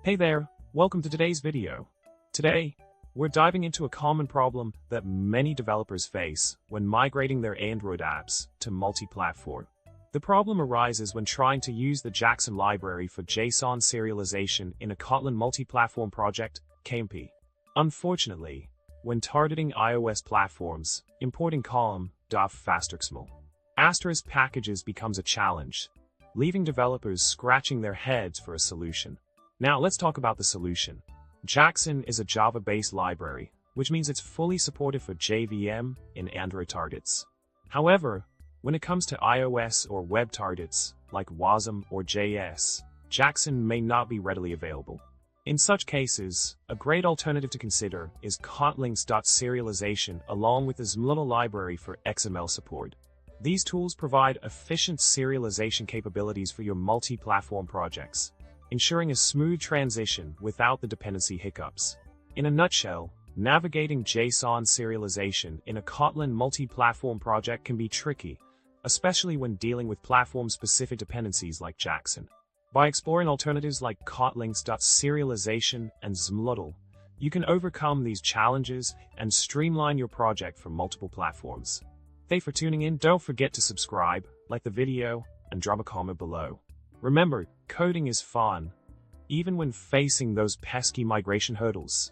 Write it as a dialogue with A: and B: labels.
A: Hey there, welcome to today's video. Today, we're diving into a common problem that many developers face when migrating their Android apps to multi-platform. The problem arises when trying to use the Jackson library for JSON serialization in a Kotlin Multiplatform project, KMP. Unfortunately, when targeting iOS platforms, importing fasterxml asterisk packages becomes a challenge, leaving developers scratching their heads for a solution. Now let's talk about the solution. Jackson is a Java-based library, which means it's fully supported for JVM in Android targets. However, when it comes to iOS or web targets, like WASM or JS, Jackson may not be readily available. In such cases, a great alternative to consider is kotlinx.serialization along with the XML library for XML support. These tools provide efficient serialization capabilities for your multi-platform projects, ensuring a smooth transition without the dependency hiccups. In a nutshell, navigating JSON serialization in a Kotlin multi-platform project can be tricky, especially when dealing with platform-specific dependencies like Jackson. By exploring alternatives like kotlinx.serialization and XML, you can overcome these challenges and streamline your project for multiple platforms. Thanks for tuning in. Don't forget to subscribe, like the video, and drop a comment below. Remember, coding is fun, even when facing those pesky migration hurdles.